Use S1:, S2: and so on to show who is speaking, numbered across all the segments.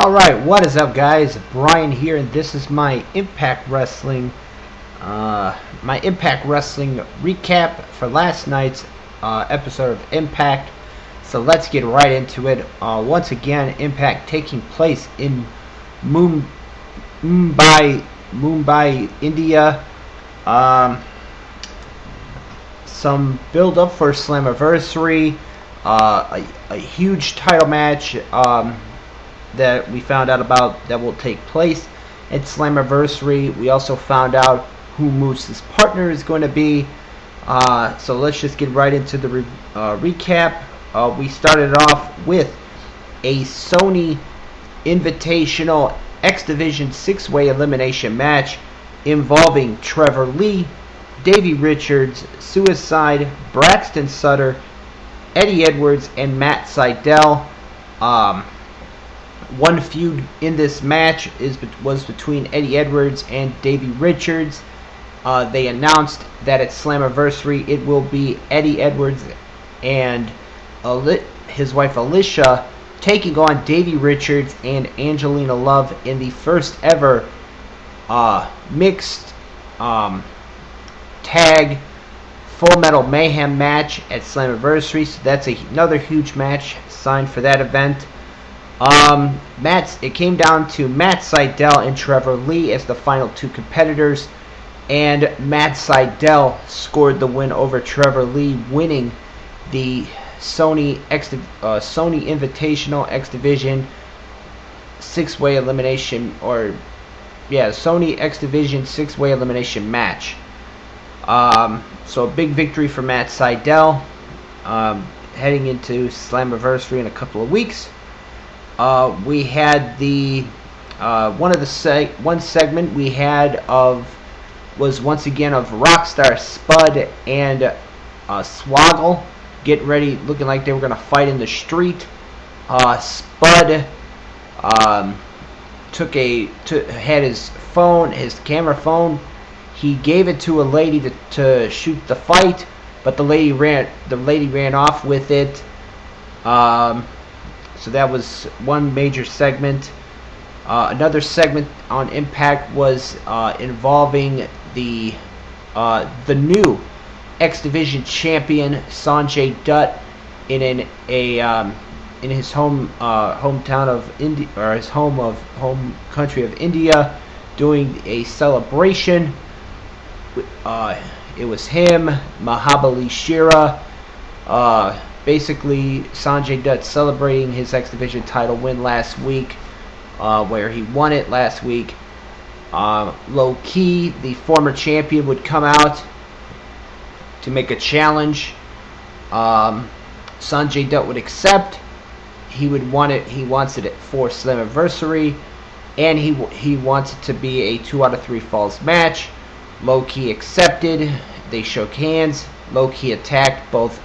S1: Alright, what is up guys? Brian here, and this is my Impact Wrestling recap for last night's episode of Impact. So let's get right into it. Once again, Impact taking place in Mumbai, India. Some build up for Slammiversary, a huge title match that we found out about that will take place at Slammiversary. We also found out who Moose's partner is going to be. So let's just get right into the recap. We started off with a Sony Invitational X Division 6-way elimination match involving Trevor Lee, Davey Richards, Suicide, Braxton Sutter, Eddie Edwards, and Matt Sydal. One feud in this match was between Eddie Edwards and Davey Richards. They announced that at Slammiversary it will be Eddie Edwards and his wife Alicia taking on Davey Richards and Angelina Love in the first ever mixed tag Full Metal Mayhem match at Slammiversary. So that's another huge match signed for that event. It came down to Matt Sydal and Trevor Lee as the final two competitors, and Matt Sydal scored the win over Trevor Lee, winning the Sony Invitational X Division 6-way elimination, Sony X Division 6-way elimination match. So a big victory for Matt Sydal, heading into Slammiversary in a couple of weeks. We had one segment we had was once again of Rockstar Spud and Swoggle getting ready, looking like they were going to fight in the street. Spud had his camera phone. He gave it to a lady to shoot the fight, but the lady ran off with it. So that was one major segment. Another segment on Impact was involving the new X Division champion Sanjay Dutt in his hometown of India, or his home country of India, doing a celebration. It was him, Mahabali Shira. Basically, Sanjay Dutt celebrating his X Division title win last week, where he won it last week. Loki, the former champion, would come out to make a challenge. Sanjay Dutt would accept. He would want it. He wants it for Slammiversary, and he wants it to be a 2 out of 3 falls match. Loki accepted. They shook hands. Loki attacked both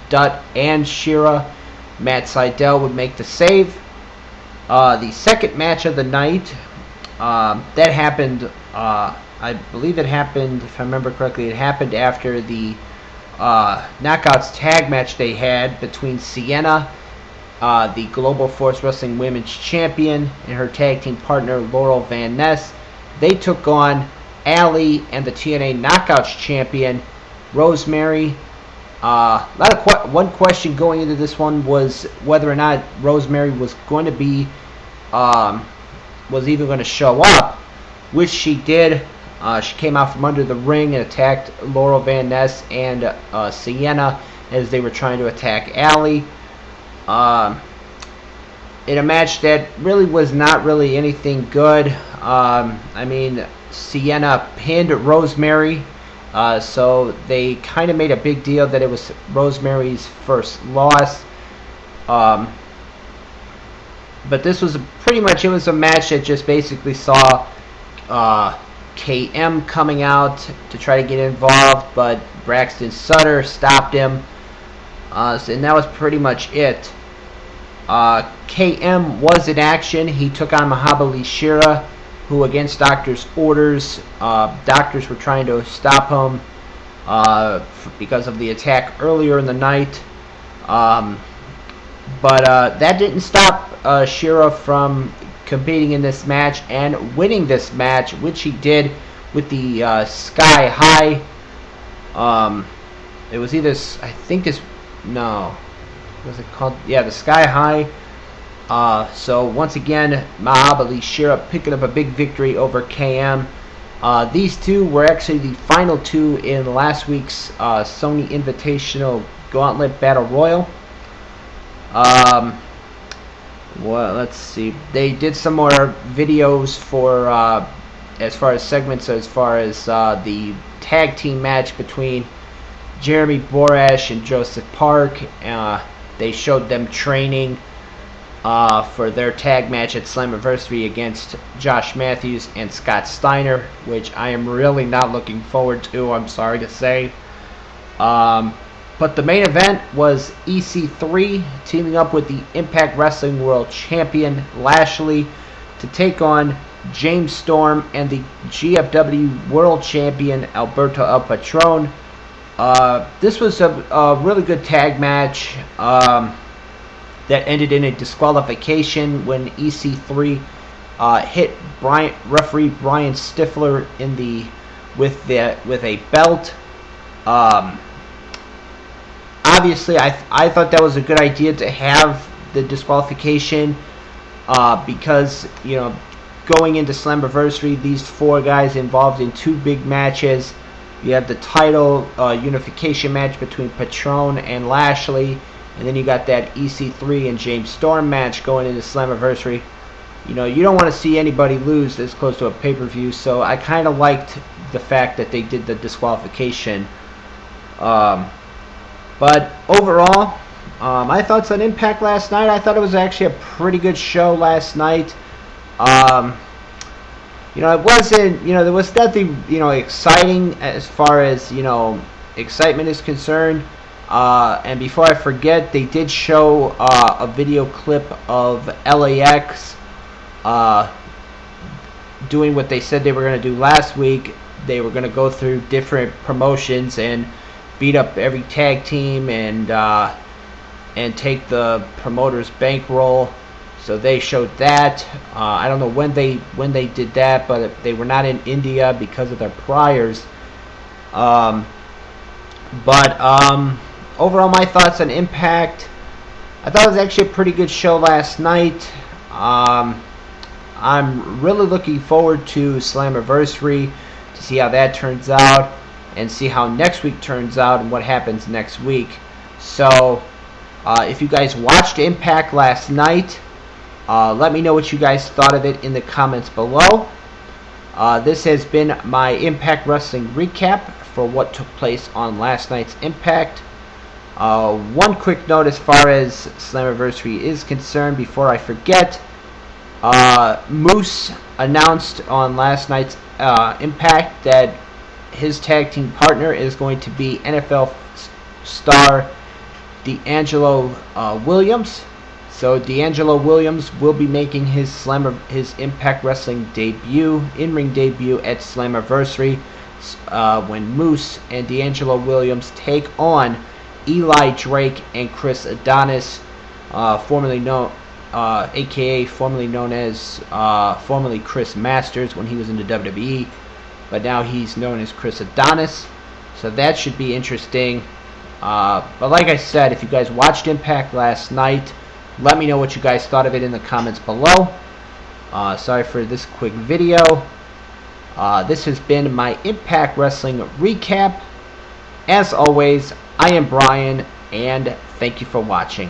S1: Dutt and Shira. Matt Sydal would make the save. The second match of the night, that happened, I believe it happened, if I remember correctly, it happened after the Knockouts tag match they had between Sienna, the Global Force Wrestling Women's Champion, and her tag team partner Laurel Van Ness. They took on Allie and the TNA Knockouts champion Rosemary. One question going into this one was whether or not Rosemary was going to be, was even going to show up, which she did. She came out from under the ring and attacked Laurel Van Ness and Sienna as they were trying to attack Allie. In a match that really was not really anything good. Sienna pinned Rosemary. So they kind of made a big deal that it was Rosemary's first loss. But this was it was a match that just basically saw KM coming out to try to get involved, but Braxton Sutter stopped him. And that was pretty much it. KM was in action. He took on Mahabali Shira, who, against doctors' orders, doctors were trying to stop him because of the attack earlier in the night. But that didn't stop Shira from competing in this match and winning this match, which he did with the Sky High. It was either, I think this, no, what was it called? Yeah, the Sky High. So once again, Mahabali Shira picking up a big victory over KM. These two were actually the final two in last week's Sony Invitational Gauntlet Battle Royal. Well, let's see. They did some more videos for, as far as segments, as far as the tag team match between Jeremy Borash and Joseph Park. They showed them training for their tag match at Slammiversary against Josh Matthews and Scott Steiner, which I am really not looking forward to, I'm sorry to say. But the main event was EC3 teaming up with the Impact Wrestling World Champion Lashley to take on James Storm and the GFW World Champion Alberto El Patron. This was a really good tag match that ended in a disqualification when EC3 hit referee Brian Stifler in with a belt. Obviously, I thought that was a good idea to have the disqualification because, you know, going into Slammiversary, these four guys involved in two big matches. You have the title unification match between Patron and Lashley, and then you got that EC3 and James Storm match going into Slammiversary. You know, you don't want to see anybody lose this close to a pay-per-view, so I kind of liked the fact that they did the disqualification. But overall, my thoughts on Impact last night, I thought it was actually a pretty good show last night. You know, it wasn't, you know, there was nothing, you know, exciting as far as, you know, excitement is concerned. And before I forget, they did show a video clip of LAX doing what they said they were going to do last week. They were going to go through different promotions and beat up every tag team and take the promoter's bankroll. So they showed that. I don't know when they did that, but they were not in India because of their priors. Overall, my thoughts on Impact, I thought it was actually a pretty good show last night. I'm really looking forward to Slammiversary to see how that turns out and see how next week turns out and what happens next week. So, if you guys watched Impact last night, let me know what you guys thought of it in the comments below. This has been my Impact Wrestling recap for what took place on last night's Impact. One quick note as far as Slammiversary is concerned before I forget. Moose announced on last night's Impact that his tag team partner is going to be NFL star D'Angelo Williams. So D'Angelo Williams will be making his Impact Wrestling debut, in-ring debut at Slammiversary when Moose and D'Angelo Williams take on Eli Drake and Chris Adonis, formerly known as formerly Chris Masters when he was in the WWE, but now he's known as Chris Adonis. So that should be interesting. But like I said, if you guys watched Impact last night, let me know what you guys thought of it in the comments below. Sorry for this quick video. This has been my Impact Wrestling recap. As always, I am Brian, and thank you for watching.